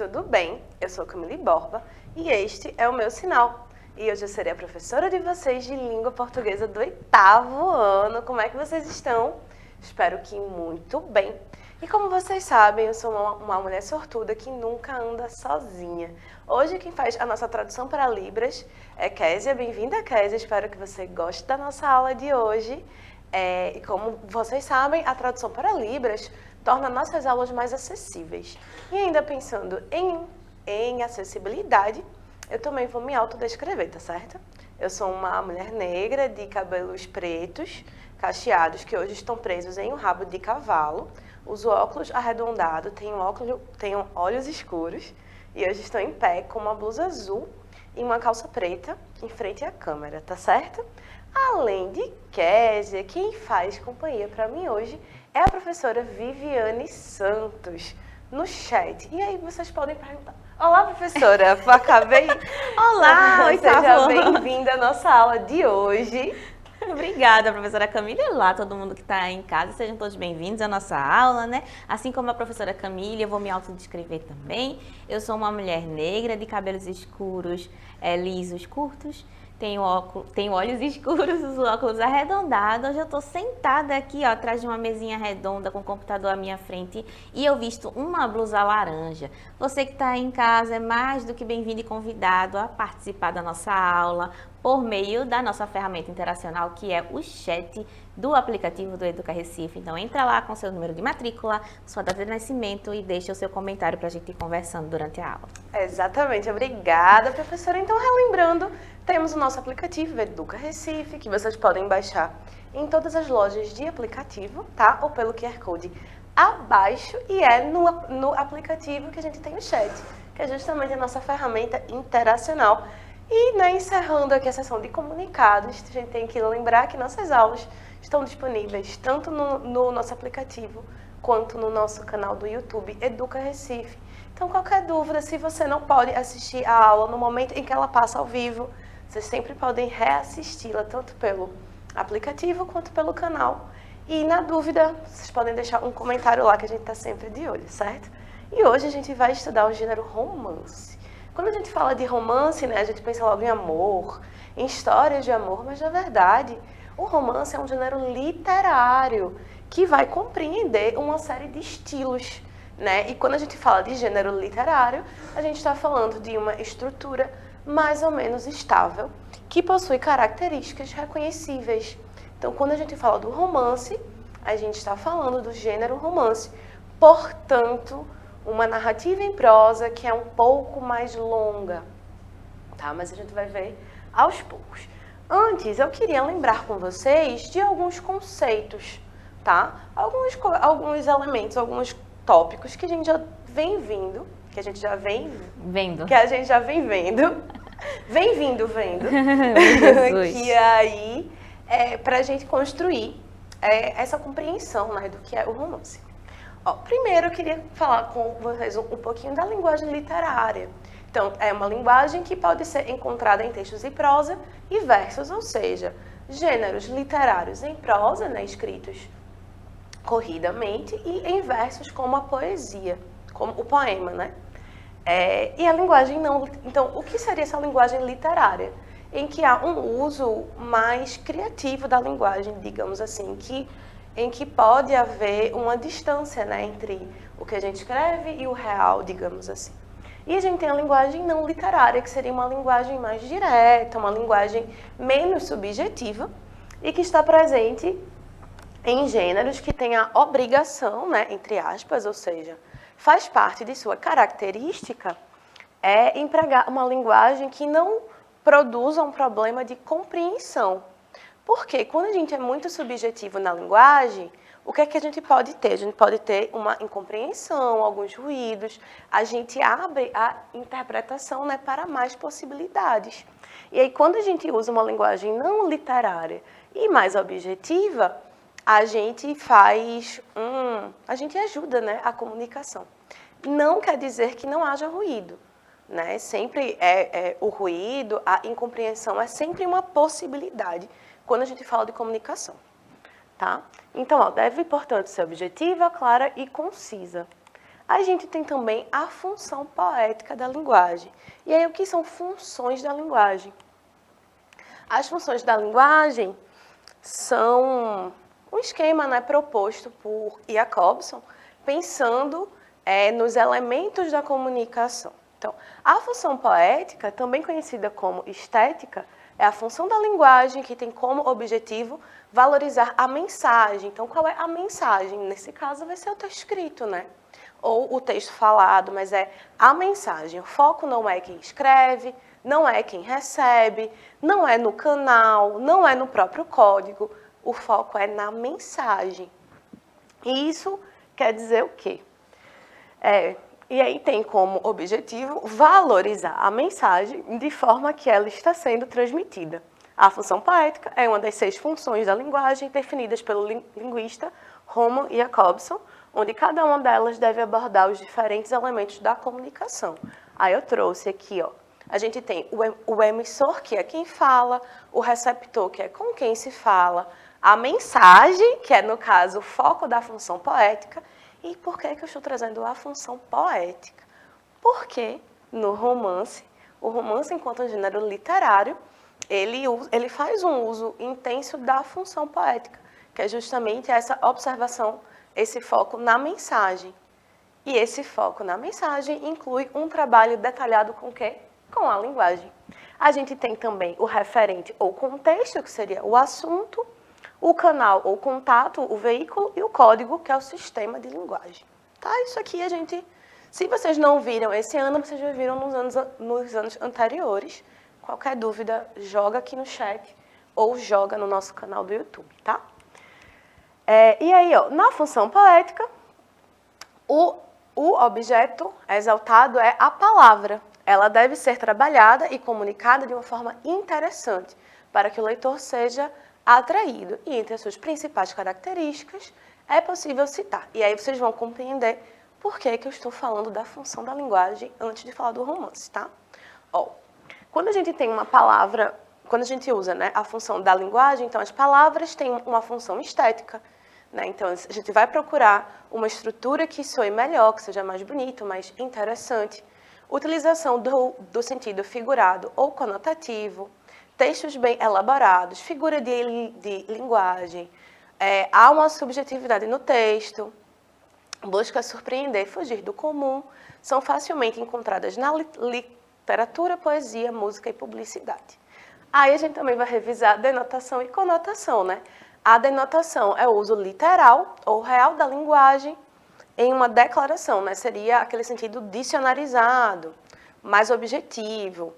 tudo bem? Eu sou Camille Borba e este é o meu sinal. E hoje eu serei a professora de vocês de língua portuguesa do 8º ano. Como é que vocês estão? Espero que muito bem. E como vocês sabem, eu sou uma mulher sortuda que nunca anda sozinha. Hoje quem faz a nossa tradução para Libras é Késia. Bem-vinda, Késia. Espero que você goste da nossa aula de hoje. E como vocês sabem, a tradução para Libras torna nossas aulas mais acessíveis. E ainda pensando em acessibilidade, eu também vou me autodescrever, tá certo? Eu sou uma mulher negra de cabelos pretos, cacheados, que hoje estão presos em um rabo de cavalo. Uso óculos arredondados, tenho olhos escuros e hoje estou em pé com uma blusa azul e uma calça preta em frente à câmera, tá certo? Além de Késia, quem faz companhia para mim hoje é a professora Viviane Santos, no chat. E aí vocês podem perguntar: olá, professora, acabei... Olá, Seja bem-vinda à nossa aula de hoje. Obrigada, professora Camille. Olá, todo mundo que está em casa, sejam todos bem-vindos à nossa aula, né? Assim como a professora Camille, eu vou me autodescrever também. Eu sou uma mulher negra de cabelos escuros, lisos, curtos. Tenho olhos escuros, os óculos arredondados. Hoje eu estou sentada aqui, ó, atrás de uma mesinha redonda com o computador à minha frente e eu visto uma blusa laranja. Você que está em casa é mais do que bem-vindo e convidado a participar da nossa aula por meio da nossa ferramenta interacional, que é o chat do aplicativo do Educa Recife. Então entra lá com seu número de matrícula, sua data de nascimento e deixa o seu comentário para a gente ir conversando durante a aula. Exatamente, obrigada, professora. Então, relembrando, temos o nosso aplicativo Educa Recife, que vocês podem baixar em todas as lojas de aplicativo, tá? Ou pelo QR Code abaixo, e é no aplicativo que a gente tem o chat, que é justamente a nossa ferramenta interacional. E, né, encerrando aqui a sessão de comunicados, a gente tem que lembrar que nossas aulas estão disponíveis tanto no nosso aplicativo quanto no nosso canal do YouTube Educa Recife. Então, qualquer dúvida, se você não pode assistir a aula no momento em que ela passa ao vivo, vocês sempre podem reassisti-la tanto pelo aplicativo quanto pelo canal. E, na dúvida, vocês podem deixar um comentário lá que a gente está sempre de olho, certo? E hoje a gente vai estudar o gênero romance. Quando a gente fala de romance, né, a gente pensa logo em amor, em histórias de amor, mas na verdade o romance é um gênero literário que vai compreender uma série de estilos, né? E quando a gente fala de gênero literário, a gente está falando de uma estrutura mais ou menos estável, que possui características reconhecíveis. Então, quando a gente fala do romance, a gente está falando do gênero romance. Portanto, uma narrativa em prosa que é um pouco mais longa, tá? Mas a gente vai ver aos poucos. Antes, eu queria lembrar com vocês de alguns conceitos, tá? Alguns elementos, alguns tópicos que a gente já vem vendo, que a gente já vem vendo. Que aí para a gente construir essa compreensão, né, do que é o romance. Primeiro, eu queria falar com vocês um pouquinho da linguagem literária. Então, é uma linguagem que pode ser encontrada em textos e prosa e versos, ou seja, gêneros literários em prosa, né, escritos corridamente, e em versos como a poesia, como o poema, né? E a linguagem não... Então, o que seria essa linguagem literária? Em que há um uso mais criativo da linguagem, digamos assim, em que pode haver uma distância, né, entre o que a gente escreve e o real, digamos assim. E a gente tem a linguagem não literária, que seria uma linguagem mais direta, uma linguagem menos subjetiva e que está presente em gêneros que têm a obrigação, né, entre aspas, ou seja, faz parte de sua característica, empregar uma linguagem que não produza um problema de compreensão. Porque quando a gente é muito subjetivo na linguagem, o que é que a gente pode ter? A gente pode ter uma incompreensão, alguns ruídos. A gente abre a interpretação, né, para mais possibilidades. E aí, quando a gente usa uma linguagem não literária e mais objetiva, a gente a gente ajuda, né, a comunicação. Não quer dizer que não haja ruído, né? Sempre o ruído, a incompreensão é sempre uma possibilidade quando a gente fala de comunicação, tá? Então, deve, portanto, ser objetiva, clara e concisa. A gente tem também a função poética da linguagem. E aí, o que são funções da linguagem? As funções da linguagem são um esquema, né, proposto por Jacobson, pensando nos elementos da comunicação. Então, a função poética, também conhecida como estética, é a função da linguagem que tem como objetivo valorizar a mensagem. Então, qual é a mensagem? Nesse caso, vai ser o texto escrito, né? Ou o texto falado, mas é a mensagem. O foco não é quem escreve, não é quem recebe, não é no canal, não é no próprio código. O foco é na mensagem. E isso quer dizer o quê? E aí tem como objetivo valorizar a mensagem de forma que ela está sendo transmitida. A função poética é uma das 6 funções da linguagem definidas pelo linguista Roman Jacobson, onde cada uma delas deve abordar os diferentes elementos da comunicação. Aí eu trouxe aqui, ó, a gente tem o emissor, que é quem fala, o receptor, que é com quem se fala, a mensagem, que é, no caso, o foco da função poética. E por que eu estou trazendo a função poética? Porque no romance, o romance enquanto um gênero literário, ele faz um uso intenso da função poética, que é justamente essa observação, esse foco na mensagem. E esse foco na mensagem inclui um trabalho detalhado com o quê? Com a linguagem. A gente tem também o referente ou contexto, que seria o assunto, o canal ou contato, o veículo, e o código, que é o sistema de linguagem. Tá? Isso aqui a gente, se vocês não viram esse ano, vocês já viram nos anos anteriores. Qualquer dúvida, joga aqui no chat ou joga no nosso canal do YouTube, tá? E aí, ó, na função poética, o objeto exaltado é a palavra. Ela deve ser trabalhada e comunicada de uma forma interessante, para que o leitor seja atraído. E entre as suas principais características, é possível citar. E aí vocês vão compreender por que eu estou falando da função da linguagem antes de falar do romance, tá? Ó, quando a gente tem uma palavra, quando a gente usa, né, a função da linguagem, então as palavras têm uma função estética, né? Então a gente vai procurar uma estrutura que soe melhor, que seja mais bonito, mais interessante. Utilização do sentido figurado ou conotativo, textos bem elaborados, figura de linguagem, há uma subjetividade no texto, busca surpreender, fugir do comum, são facilmente encontradas na literatura, poesia, música e publicidade. Aí a gente também vai revisar denotação e conotação, né? A denotação é o uso literal ou real da linguagem em uma declaração, né? Seria aquele sentido dicionarizado, mais objetivo.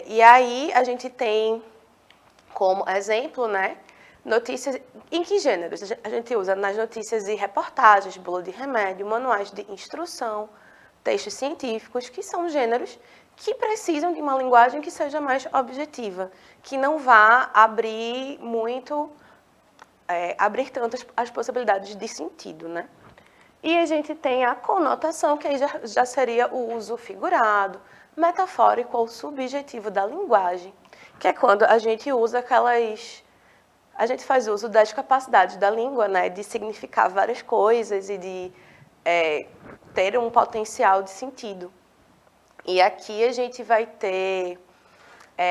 E aí a gente tem como exemplo, né, notícias. Em que gêneros? A gente usa nas notícias e reportagens, bula de remédio, manuais de instrução, textos científicos, que são gêneros que precisam de uma linguagem que seja mais objetiva, que não vá abrir tantas as possibilidades de sentido, né? E a gente tem a conotação, que aí já seria o uso figurado, metafórico ou subjetivo da linguagem, que é quando a gente usa a gente faz uso das capacidades da língua, né, de significar várias coisas e de ter um potencial de sentido. E aqui a gente vai ter,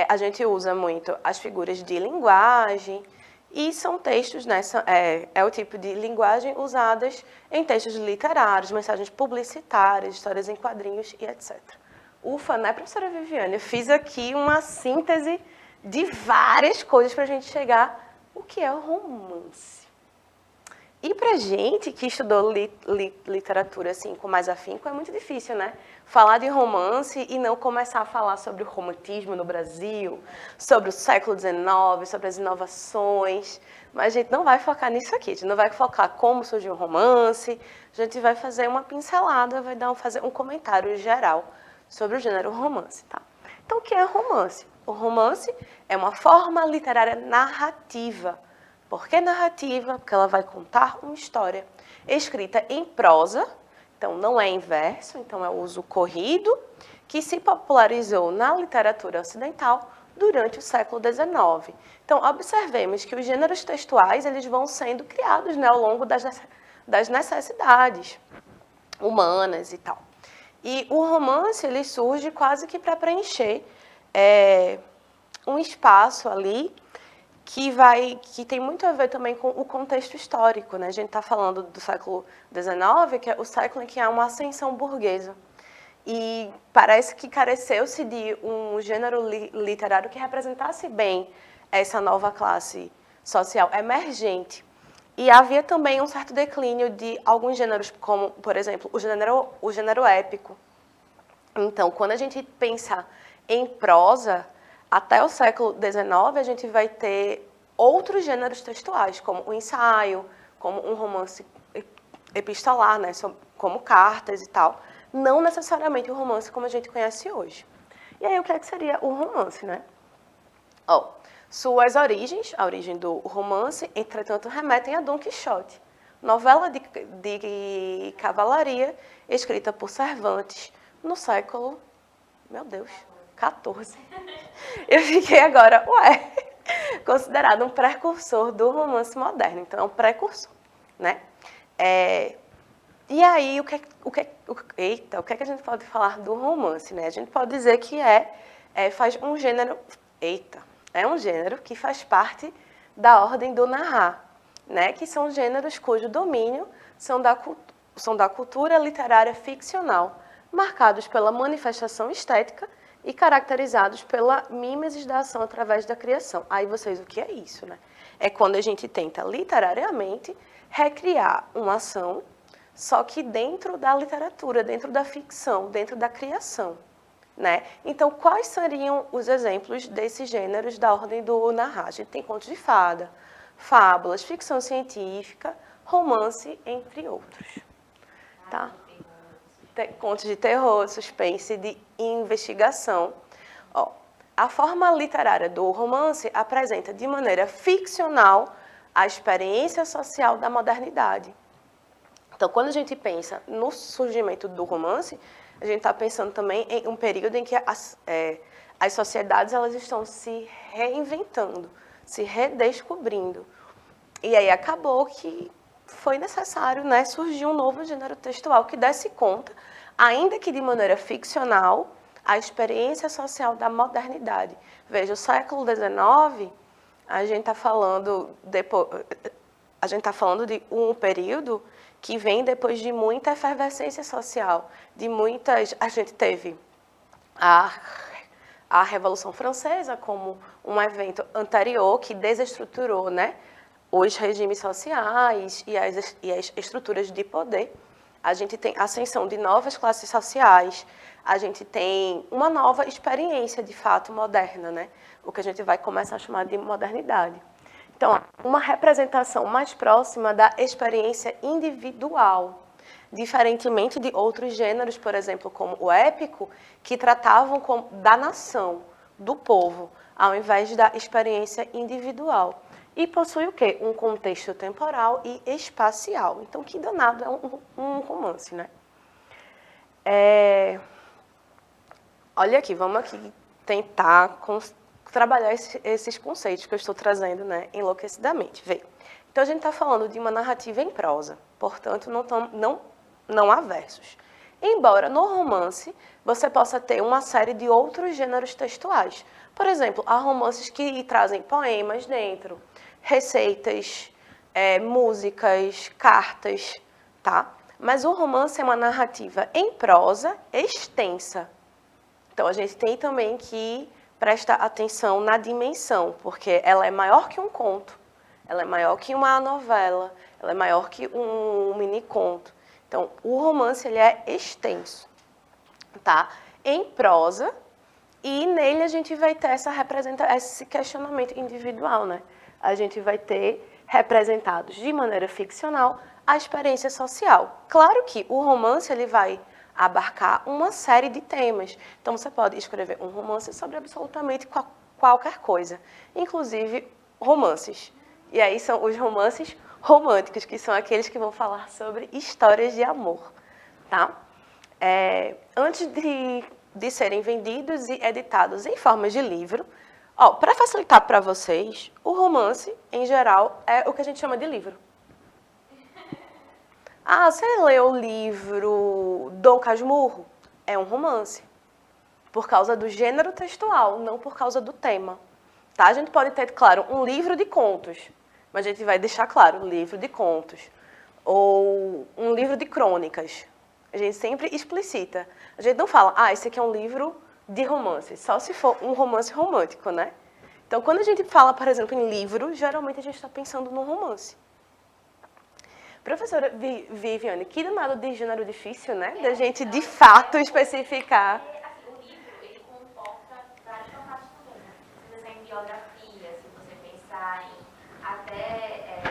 a gente usa muito as figuras de linguagem, e são textos, né, é o tipo de linguagem usadas em textos literários, mensagens publicitárias, histórias em quadrinhos e etc. Ufa, né, professora Viviane? Eu fiz aqui uma síntese de várias coisas para a gente chegar o que é o romance. E para gente que estudou literatura assim, com mais afinco, é muito difícil, né? Falar de romance e não começar a falar sobre o romantismo no Brasil, sobre o século XIX, sobre as inovações. Mas a gente não vai focar nisso aqui, a gente não vai focar como surgiu o romance, a gente vai fazer uma pincelada, vai fazer um comentário geral sobre o gênero romance, tá? Então, o que é romance? O romance é uma forma literária narrativa. Por que narrativa? Porque ela vai contar uma história escrita em prosa, então não é em verso, então é o uso corrido, que se popularizou na literatura ocidental durante o século XIX. Então, observemos que os gêneros textuais eles vão sendo criados, né, ao longo das necessidades. humanas e tal. E o romance, ele surge quase que para preencher um espaço ali que tem muito a ver também com o contexto histórico, né? A gente está falando do século XIX, que é o século em que há uma ascensão burguesa. E parece que careceu-se de um gênero literário que representasse bem essa nova classe social emergente. E havia também um certo declínio de alguns gêneros, como, por exemplo, o gênero épico. Então, quando a gente pensa em prosa, até o século XIX, a gente vai ter outros gêneros textuais, como o ensaio, como um romance epistolar, né, como cartas e tal. Não necessariamente o romance como a gente conhece hoje. E aí, o que seria o romance, né? Suas origens, a origem do romance, entretanto, remetem a Dom Quixote, novela de cavalaria escrita por Cervantes no século, meu Deus, 14. Eu fiquei agora, considerado um precursor do romance moderno. Então, é um precursor, né? E aí, o que a gente pode falar do romance, né? A gente pode dizer que faz um gênero, é um gênero que faz parte da ordem do narrar, né? Que são gêneros cujo domínio são da cultura literária ficcional, marcados pela manifestação estética e caracterizados pela mimesis da ação através da criação. Aí vocês, o que é isso, né? É quando a gente tenta literariamente recriar uma ação, só que dentro da literatura, dentro da ficção, dentro da criação, né? Então, quais seriam os exemplos desses gêneros da ordem do narrar? A gente tem contos de fada, fábulas, ficção científica, romance, entre outros. Tá? Contos de terror, suspense, de investigação. A forma literária do romance apresenta de maneira ficcional a experiência social da modernidade. Então, quando a gente pensa no surgimento do romance, a gente está pensando também em um período em que as sociedades elas estão se reinventando, se redescobrindo. E aí acabou que foi necessário, né, surgir um novo gênero textual que desse conta, ainda que de maneira ficcional, a experiência social da modernidade. Veja, o século XIX, a gente está falando de um período que vem depois de muita efervescência social, a gente teve a Revolução Francesa como um evento anterior que desestruturou, né, os regimes sociais e as estruturas de poder. A gente tem a ascensão de novas classes sociais, a gente tem uma nova experiência, de fato, moderna, né? O que a gente vai começar a chamar de modernidade. Então, uma representação mais próxima da experiência individual, diferentemente de outros gêneros, por exemplo, como o épico, que tratavam da nação, do povo, ao invés da experiência individual. E possui o quê? Um contexto temporal e espacial. Então, que danado é um romance, né? Olha aqui, vamos aqui tentar trabalhar esses conceitos que eu estou trazendo, né, enlouquecidamente. Vê. Então, a gente está falando de uma narrativa em prosa, portanto, não há versos. Embora no romance você possa ter uma série de outros gêneros textuais. Por exemplo, há romances que trazem poemas dentro, receitas, músicas, cartas, tá? Mas o romance é uma narrativa em prosa extensa. Então, a gente tem também que prestar atenção na dimensão, porque ela é maior que um conto, ela é maior que uma novela, ela é maior que um mini-conto. Então, o romance ele é extenso, tá? Em prosa, e nele a gente vai ter esse questionamento individual, né? A gente vai ter representados de maneira ficcional a experiência social. Claro que o romance ele vai abarcar uma série de temas. Então, você pode escrever um romance sobre absolutamente qualquer coisa, inclusive romances. E aí são os romances românticos, que são aqueles que vão falar sobre histórias de amor, tá? Antes de serem vendidos e editados em forma de livro, para facilitar para vocês, o romance, em geral, é o que a gente chama de livro. Ah, você leu o livro Dom Casmurro? É um romance. Por causa do gênero textual, não por causa do tema. Tá? A gente pode ter, claro, um livro de contos, mas a gente vai deixar claro, um livro de contos. Ou um livro de crônicas. A gente sempre explicita. A gente não fala, esse aqui é um livro de romance, só se for um romance romântico, né? Então, quando a gente fala, por exemplo, em livro, geralmente a gente está pensando num romance. Professora Viviane, que danado de gênero difícil, né? Da gente, de fato, especificar. O livro, ele comporta vários formatos também, né? Se você pensar em biografia, se você pensar em até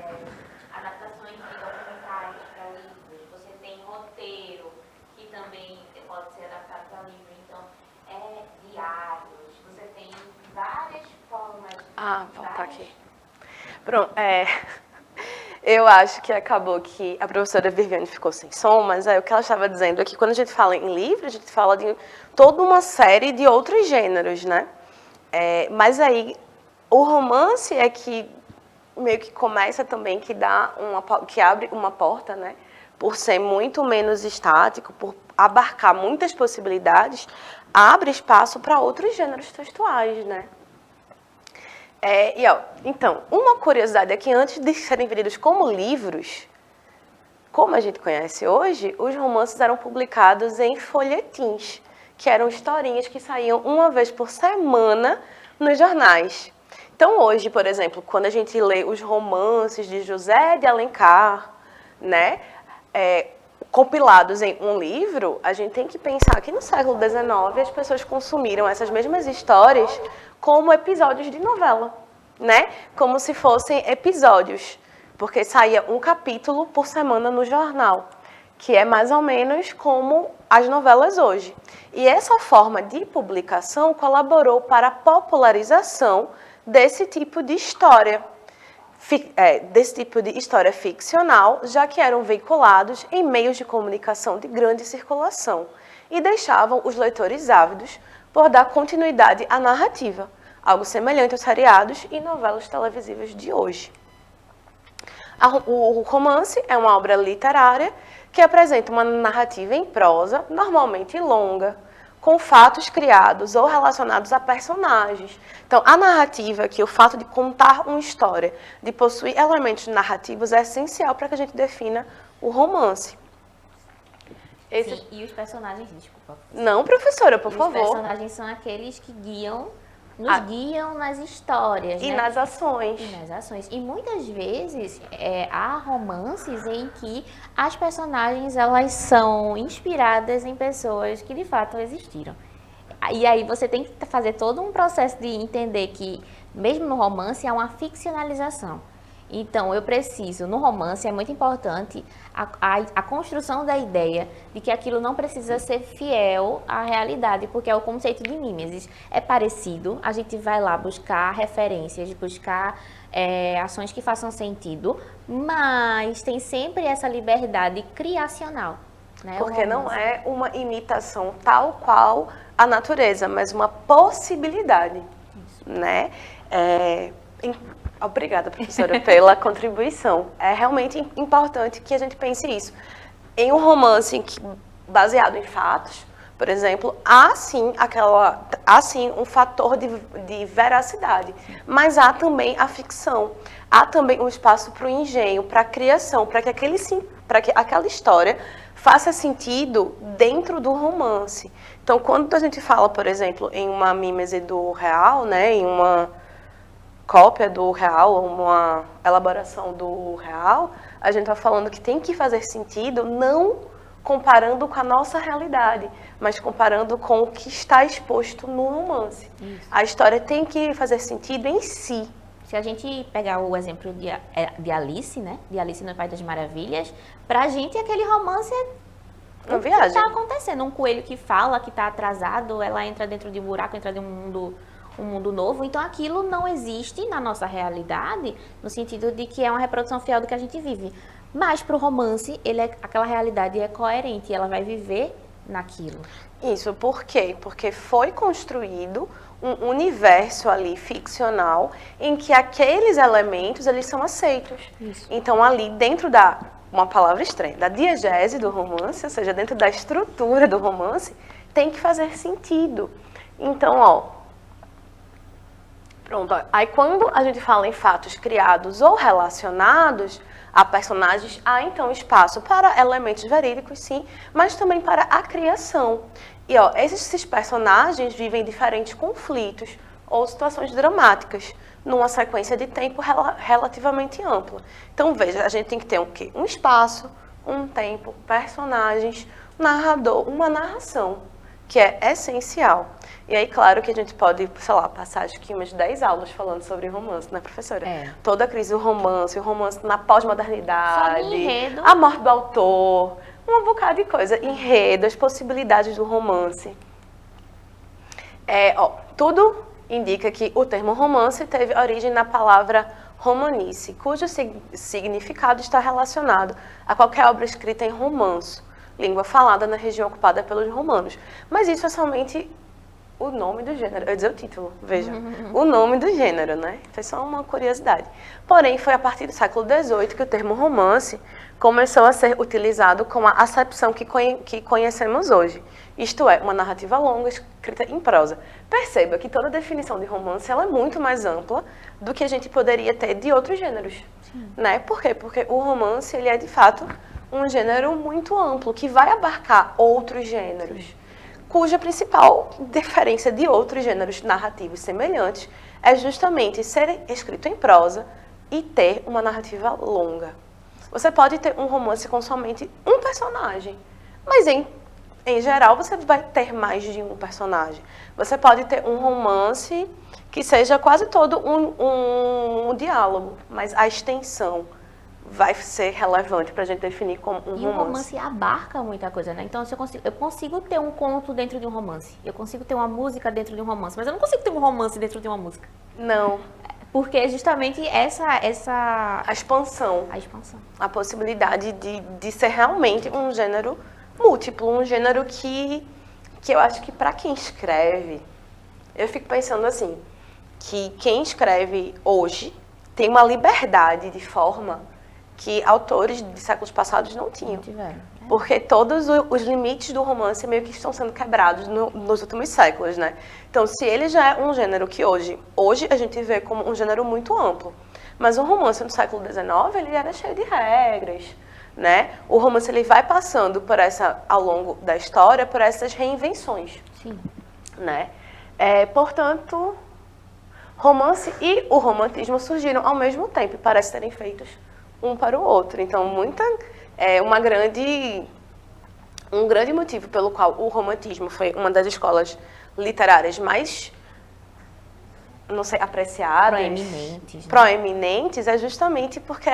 adaptações de documentários para livros, você tem roteiro, que também pode ser adaptado para livro, então, diários, você tem várias formas. Voltar aqui. Pronto, eu acho que acabou que a professora Viviane ficou sem som, mas o que ela estava dizendo é que quando a gente fala em livro, a gente fala de toda uma série de outros gêneros, né? Mas aí, o romance é que meio que começa também, que abre uma porta, né? Por ser muito menos estático, por abarcar muitas possibilidades, abre espaço para outros gêneros textuais, né? Então, uma curiosidade é que antes de serem vendidos como livros, como a gente conhece hoje, os romances eram publicados em folhetins, que eram historinhas que saíam uma vez por semana nos jornais. Então, hoje, por exemplo, quando a gente lê os romances de José de Alencar, né, compilados em um livro, a gente tem que pensar que no século XIX as pessoas consumiram essas mesmas histórias como episódios de novela, né? Como se fossem episódios, porque saía um capítulo por semana no jornal, que é mais ou menos como as novelas hoje. E essa forma de publicação colaborou para a popularização desse tipo de história, ficcional, já que eram veiculados em meios de comunicação de grande circulação e deixavam os leitores ávidos por dar continuidade à narrativa, algo semelhante aos seriados e novelas televisivas de hoje. O romance é uma obra literária que apresenta uma narrativa em prosa, normalmente longa, com fatos criados ou relacionados a personagens. Então, a narrativa, que o fato de contar uma história, de possuir elementos narrativos, é essencial para que a gente defina o romance. Sim, e os personagens, desculpa. Não, professora, por favor. Os personagens são aqueles que nos guiam nas histórias, e né? nas ações. E nas ações. E muitas vezes há romances em que as personagens elas são inspiradas em pessoas que de fato existiram. E aí você tem que fazer todo um processo de entender que, mesmo no romance, há uma ficcionalização. Então, no romance é muito importante a construção da ideia de que aquilo não precisa ser fiel à realidade, porque é o conceito de mimesis. É parecido, a gente vai lá buscar referências, buscar ações que façam sentido, mas tem sempre essa liberdade criacional. Né? Porque não é uma imitação tal qual a natureza, mas uma possibilidade. Isso. Né? Obrigada, professora, pela contribuição. É realmente importante que a gente pense isso. Em um romance baseado em fatos, por exemplo, há sim um fator de veracidade, mas há também a ficção, há também um espaço para o engenho, para a criação, para que aquela história faça sentido dentro do romance. Então, quando a gente fala, por exemplo, em uma mímese do real, né, em uma cópia do real, uma elaboração do real, a gente está falando que tem que fazer sentido não comparando com a nossa realidade, mas comparando com o que está exposto no romance. Isso. A história tem que fazer sentido em si. Se a gente pegar o exemplo de Alice, né? De Alice no País das Maravilhas, pra gente aquele romance uma viagem. O que está acontecendo? Um coelho que fala que está atrasado, ela entra dentro de um buraco, entra de um mundo novo. Então aquilo não existe na nossa realidade, no sentido de que é uma reprodução fiel do que a gente vive. Mas para o romance, aquela realidade é coerente, ela vai viver naquilo. Isso, por quê? Porque foi construído um universo ali ficcional em que aqueles elementos eles são aceitos. Isso. Então ali dentro uma palavra estranha, da diegese do romance, ou seja, dentro da estrutura do romance, tem que fazer sentido. Então, pronto. Aí quando a gente fala em fatos criados ou relacionados a personagens, há então espaço para elementos verídicos, sim, mas também para a criação. E esses personagens vivem diferentes conflitos ou situações dramáticas numa sequência de tempo relativamente ampla. Então, veja, a gente tem que ter um espaço, um tempo, personagens, narrador, uma narração, que é essencial. E aí, claro que a gente pode, sei lá, passar acho que umas 10 aulas falando sobre romance, né, professora? Toda a crise do romance, o romance na pós-modernidade, a morte do autor, um bocado de coisa, enredo, as possibilidades do romance. Tudo indica que o termo romance teve origem na palavra romanice, cujo significado está relacionado a qualquer obra escrita em romanço, língua falada na região ocupada pelos romanos. Mas isso é somente o nome do gênero, eu ia dizer o título, veja, o nome do gênero, né? Foi só uma curiosidade. Porém, foi a partir do século XVIII que o termo romance começou a ser utilizado com a acepção que conhecemos hoje. Isto é, uma narrativa longa escrita em prosa. Perceba que toda definição de romance ela é muito mais ampla do que a gente poderia ter de outros gêneros. Né? Por quê? Porque o romance ele é, de fato, um gênero muito amplo, que vai abarcar outros gêneros, cuja principal diferença de outros gêneros narrativos semelhantes é justamente ser escrito em prosa e ter uma narrativa longa. Você pode ter um romance com somente um personagem, mas em geral você vai ter mais de um personagem. Você pode ter um romance que seja quase todo um diálogo, mas a extensão vai ser relevante para a gente definir como um romance. E o romance abarca muita coisa, né? Então, eu consigo ter um conto dentro de um romance, eu consigo ter uma música dentro de um romance, mas eu não consigo ter um romance dentro de uma música. Não. Porque é justamente essa... A expansão. A expansão. A possibilidade de ser realmente um gênero múltiplo, um gênero que eu acho que para quem escreve, eu fico pensando assim, que quem escreve hoje tem uma liberdade de forma que autores de séculos passados não tinham. Porque todos os limites do romance meio que estão sendo quebrados nos últimos séculos, né? Então, se ele já é um gênero que hoje a gente vê como um gênero muito amplo, mas o romance no século XIX, ele era cheio de regras, né? O romance ele vai passando ao longo da história, por essas reinvenções. Sim. Né? Portanto, romance e o romantismo surgiram ao mesmo tempo e parecem terem feitos um para o outro. Então, um grande motivo pelo qual o romantismo foi uma das escolas literárias mais, não sei, apreciadas, proeminentes, é justamente porque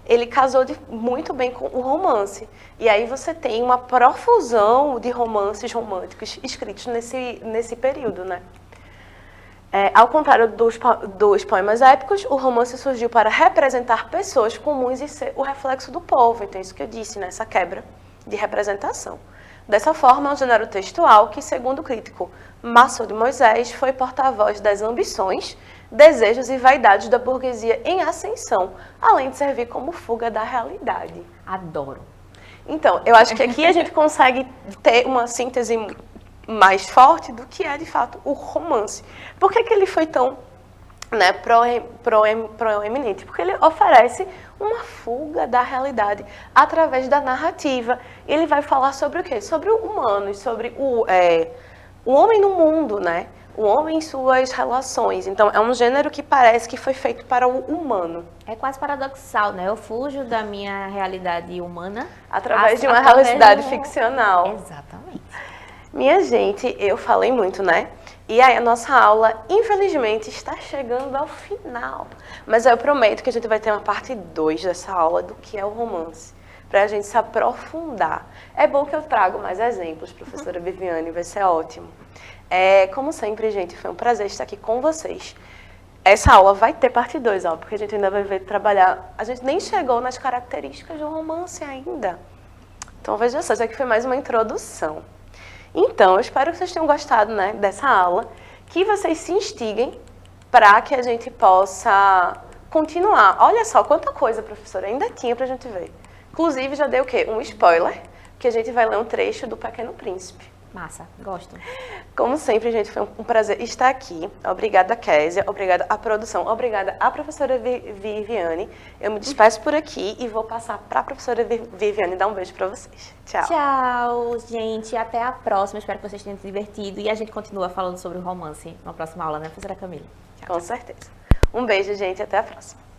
ele casou muito bem com o romance. E aí você tem uma profusão de romances românticos escritos nesse período, né? Ao contrário dos poemas épicos, o romance surgiu para representar pessoas comuns e ser o reflexo do povo. Então, isso que eu disse, né? Essa quebra de representação. Dessa forma, é um gênero textual que, segundo o crítico Maçô de Moisés, foi porta-voz das ambições, desejos e vaidades da burguesia em ascensão, além de servir como fuga da realidade. Adoro. Então, eu acho que aqui a gente consegue ter uma síntese mais forte do que é, de fato, o romance. Por que ele foi tão, né, proeminente? Porque ele oferece uma fuga da realidade através da narrativa. Ele vai falar sobre o quê? Sobre o humano, sobre o homem no mundo, né? O homem em suas relações. Então, é um gênero que parece que foi feito para o humano. É quase paradoxal, né? Eu fujo da minha realidade humana através de uma realidade ficcional. Exatamente. Minha gente, eu falei muito, né? E aí a nossa aula, infelizmente, está chegando ao final. Mas eu prometo que a gente vai ter uma parte 2 dessa aula do que é o romance, para a gente se aprofundar. É bom que eu trago mais exemplos, professora Viviane, vai ser ótimo. Como sempre, gente, foi um prazer estar aqui com vocês. Essa aula vai ter parte 2, porque a gente ainda vai ver trabalhar... A gente nem chegou nas características do romance ainda. Então, veja só, isso aqui foi mais uma introdução. Então, eu espero que vocês tenham gostado, né, dessa aula, que vocês se instiguem para que a gente possa continuar. Olha só quanta coisa, professora, ainda tinha para a gente ver. Inclusive, já dei o quê? Um spoiler, que a gente vai ler um trecho do Pequeno Príncipe. Massa, gosto. Como sempre, gente, foi um prazer estar aqui. Obrigada, Késia. Obrigada à produção. Obrigada à professora Viviane. Eu me despeço por aqui e vou passar para a professora Viviane dar um beijo para vocês. Tchau. Tchau, gente. Até a próxima. Espero que vocês tenham se divertido. E a gente continua falando sobre o romance na próxima aula, né, professora Camila? Com certeza. Um beijo, gente. Até a próxima.